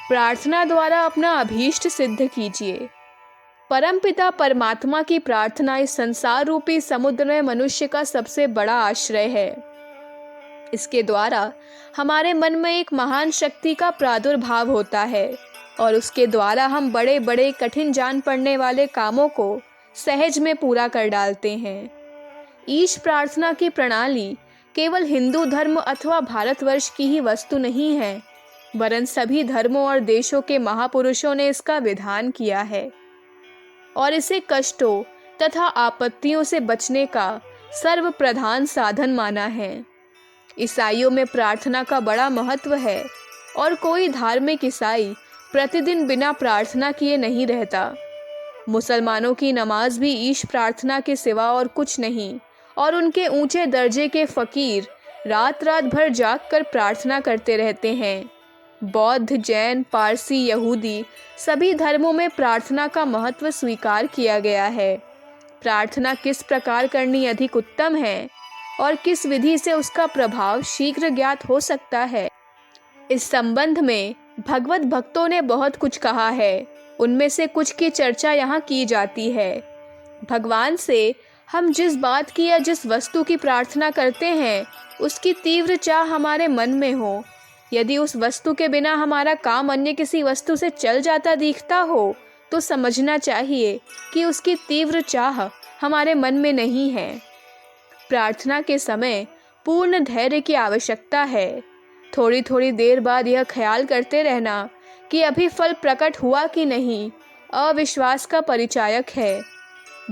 प्रार्थना द्वारा अपना अभीष्ट सिद्ध कीजिए। परमपिता परमात्मा की प्रार्थना इस संसार रूपी समुद्र में मनुष्य का सबसे बड़ा आश्रय है। इसके द्वारा हमारे मन में एक महान शक्ति का प्रादुर्भाव होता है और उसके द्वारा हम बड़े बड़े कठिन जान पड़ने वाले कामों को सहज में पूरा कर डालते हैं। ईश प्रार्थना की प्रणाली केवल हिंदू धर्म अथवा भारतवर्ष की ही वस्तु नहीं है, वरन सभी धर्मों और देशों के महापुरुषों ने इसका विधान किया है और इसे कष्टों तथा आपत्तियों से बचने का सर्वप्रधान साधन माना है। ईसाइयों में प्रार्थना का बड़ा महत्व है और कोई धार्मिक ईसाई प्रतिदिन बिना प्रार्थना किए नहीं रहता। मुसलमानों की नमाज भी ईश प्रार्थना के सिवा और कुछ नहीं और उनके ऊंचे दर्जे के फकीर रात रात भर जाग कर प्रार्थना करते रहते हैं। बौद्ध, जैन, पारसी, यहूदी सभी धर्मों में प्रार्थना का महत्व स्वीकार किया गया है। प्रार्थना किस प्रकार करनी अधिक उत्तम है और किस विधि से उसका प्रभाव शीघ्र ज्ञात हो सकता है, इस संबंध में भगवत भक्तों ने बहुत कुछ कहा है। उनमें से कुछ की चर्चा यहाँ की जाती है। भगवान से हम जिस बात की या जिस वस्तु की प्रार्थना करते हैं उसकी तीव्र चाह हमारे मन में हो, यदि उस वस्तु के बिना हमारा काम अन्य किसी वस्तु से चल जाता दिखता हो तो समझना चाहिए कि उसकी तीव्र चाह हमारे मन में नहीं है। प्रार्थना के समय पूर्ण धैर्य की आवश्यकता है। थोड़ी थोड़ी देर बाद यह ख्याल करते रहना कि अभी फल प्रकट हुआ कि नहीं, अविश्वास का परिचायक है।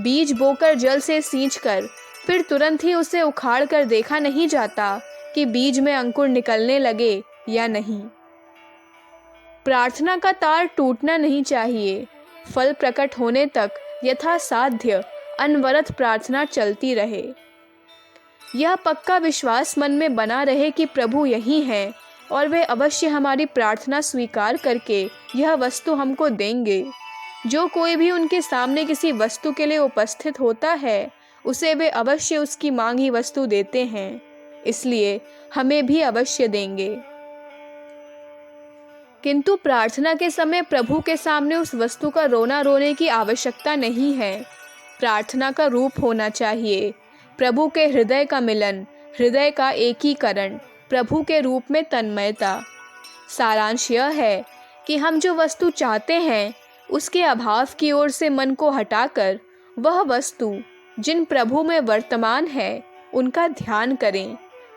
बीज बोकर जल से सींचकर फिर तुरंत ही उसे उखाड़ कर देखा नहीं जाता कि बीज में अंकुर निकलने लगे या नहीं। प्रार्थना का तार टूटना नहीं चाहिए। फल प्रकट होने तक यथासाध्य अनवरत प्रार्थना चलती रहे। यह पक्का विश्वास मन में बना रहे कि प्रभु यही हैं और वे अवश्य हमारी प्रार्थना स्वीकार करके यह वस्तु हमको देंगे। जो कोई भी उनके सामने किसी वस्तु के लिए उपस्थित होता है उसे वे अवश्य उसकी मांगी वस्तु देते हैं, इसलिए हमें भी अवश्य देंगे। किंतु प्रार्थना के समय प्रभु के सामने उस वस्तु का रोना रोने की आवश्यकता नहीं है। प्रार्थना का रूप होना चाहिए प्रभु के हृदय का मिलन, हृदय का एकीकरण, प्रभु के रूप में तन्मयता। सारांश यह है कि हम जो वस्तु चाहते हैं उसके अभाव की ओर से मन को हटाकर वह वस्तु जिन प्रभु में वर्तमान है उनका ध्यान करें,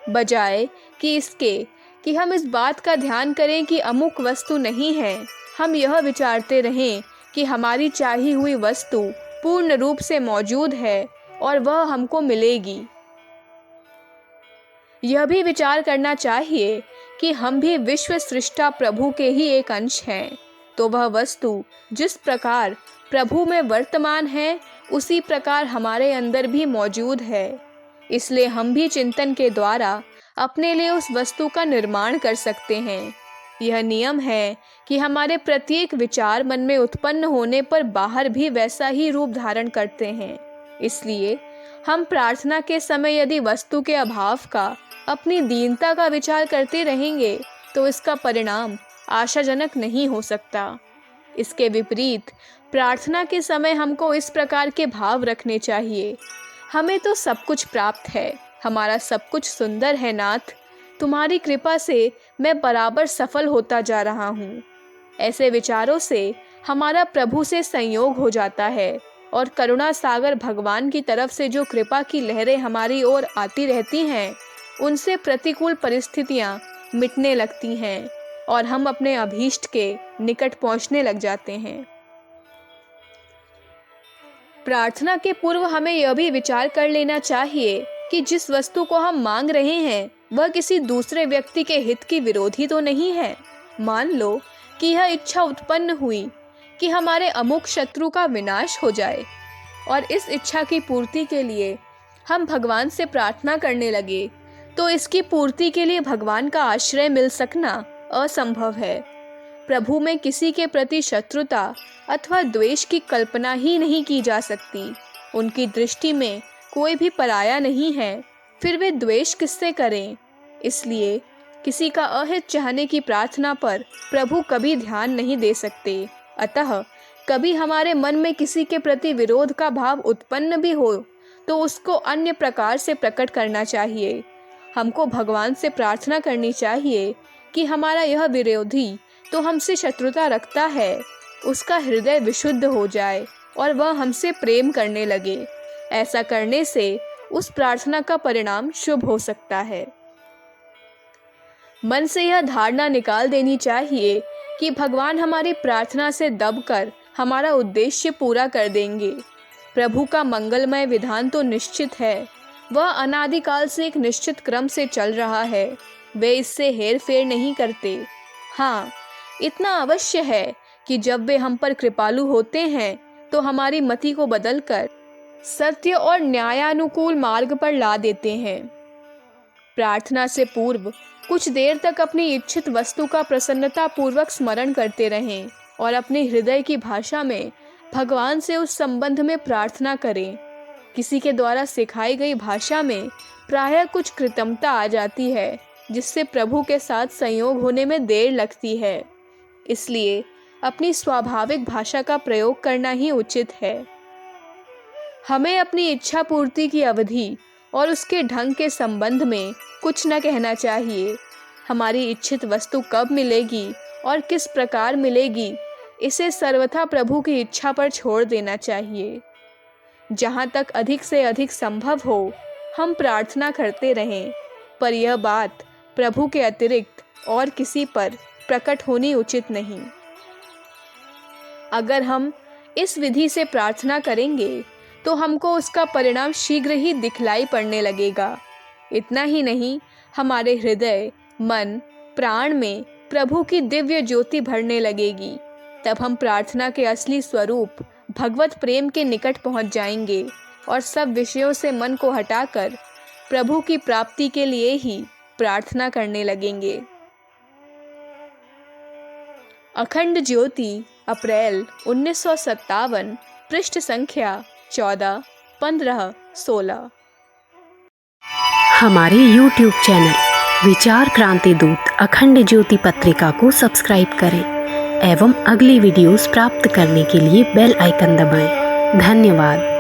बजाय कि इसके कि हम इस बात का ध्यान करें कि अमुक वस्तु नहीं है। हम यह विचारते रहें कि हमारी चाही हुई वस्तु पूर्ण रूप से मौजूद है और वह हमको मिलेगी। यह भी विचार करना चाहिए कि हम भी विश्व सृष्टा प्रभु के ही एक अंश हैं, तो वह वस्तु जिस प्रकार प्रभु में वर्तमान है उसी प्रकार हमारे अंदर भी मौजूद है। इसलिए हम भी चिंतन के द्वारा अपने लिए उस वस्तु का निर्माण कर सकते हैं। यह नियम है कि हमारे प्रत्येक विचार मन में उत्पन्न होने पर बाहर भी वैसा ही रूप धारण करते हैं। इसलिए हम प्रार्थना के समय यदि वस्तु के अभाव का, अपनी दीनता का विचार करते रहेंगे तो इसका परिणाम आशाजनक नहीं हो सकता। इसके विपरीत प्रार्थना के समय हमको इस प्रकार के भाव रखने चाहिए। हमें तो सब कुछ प्राप्त है, हमारा सब कुछ सुंदर है नाथ, तुम्हारी कृपा से मैं बराबर सफल होता जा रहा हूँ। ऐसे विचारों से हमारा प्रभु से संयोग हो जाता है और करुणा सागर भगवान की तरफ से जो कृपा की लहरें हमारी ओर आती रहती हैं उनसे प्रतिकूल परिस्थितियाँ मिटने लगती हैं और हम अपने अभीष्ट के निकट पहुँचने लग जाते हैं। प्रार्थना के पूर्व हमें यह भी विचार कर लेना चाहिए कि जिस वस्तु को हम मांग रहे हैं वह किसी दूसरे व्यक्ति के हित की विरोधी तो नहीं है। मान लो कि यह इच्छा उत्पन्न हुई कि हमारे अमुक शत्रु का विनाश हो जाए और इस इच्छा की पूर्ति के लिए हम भगवान से प्रार्थना करने लगे, तो इसकी पूर्ति के लिए भगवान का आश्रय मिल सकना असंभव है। प्रभु में किसी के प्रति शत्रुता अथवा द्वेष की कल्पना ही नहीं की जा सकती। उनकी दृष्टि में कोई भी पराया नहीं है, फिर वे द्वेष किससे करें। इसलिए किसी का अहित चाहने की प्रार्थना पर प्रभु कभी ध्यान नहीं दे सकते। अतः कभी हमारे मन में किसी के प्रति विरोध का भाव उत्पन्न भी हो तो उसको अन्य प्रकार से प्रकट करना चाहिए। हमको भगवान से प्रार्थना करनी चाहिए कि हमारा यह विरोधी तो हमसे शत्रुता रखता है, उसका हृदय विशुद्ध हो जाए और वह हमसे प्रेम करने लगे। ऐसा करने से उस प्रार्थना का परिणाम शुभ हो सकता है। मन से यह धारणा निकाल देनी चाहिए कि भगवान हमारी प्रार्थना से दबकर हमारा उद्देश्य पूरा कर देंगे। प्रभु का मंगलमय विधान तो निश्चित है, वह अनादिकाल से एक निश्चित क्रम से चल रहा है, वे इससे हेर फेर नहीं करते। हाँ, इतना अवश्य है कि जब वे हम पर कृपालु होते हैं तो हमारी मति को बदलकर सत्य और न्यायानुकूल मार्ग पर ला देते हैं। प्रार्थना से पूर्व कुछ देर तक अपनी इच्छित वस्तु का प्रसन्नता पूर्वक स्मरण करते रहें और अपने हृदय की भाषा में भगवान से उस संबंध में प्रार्थना करें। किसी के द्वारा सिखाई गई भाषा में प्रायः कुछ कृत्रिमता आ जाती है, जिससे प्रभु के साथ संयोग होने में देर लगती है। इसलिए अपनी स्वाभाविक भाषा का प्रयोग करना ही उचित है। हमें अपनी इच्छा पूर्ति की अवधि और उसके ढंग के संबंध में कुछ न कहना चाहिए। हमारी इच्छित वस्तु कब मिलेगी और किस प्रकार मिलेगी, इसे सर्वथा प्रभु की इच्छा पर छोड़ देना चाहिए। जहाँ तक अधिक से अधिक संभव हो हम प्रार्थना करते रहें, पर यह बात प्रभु के अतिरिक्त और किसी पर प्रकट होनी उचित नहीं। अगर हम इस विधि से प्रार्थना करेंगे तो हमको उसका परिणाम शीघ्र ही दिखलाई पड़ने लगेगा। इतना ही नहीं, हमारे हृदय, मन, प्राण में प्रभु की दिव्य ज्योति भरने लगेगी। तब हम प्रार्थना के असली स्वरूप भगवत प्रेम के निकट पहुंच जाएंगे और सब विषयों से मन को हटाकर प्रभु की प्राप्ति के लिए ही प्रार्थना करने लगेंगे। अखंड ज्योति, अप्रैल 1957, पृष्ठ संख्या 14, 15, 16। हमारे YouTube चैनल विचार क्रांति दूत अखंड ज्योति पत्रिका को सब्सक्राइब करें एवं अगली वीडियोस प्राप्त करने के लिए बेल आइकन दबाएं। धन्यवाद।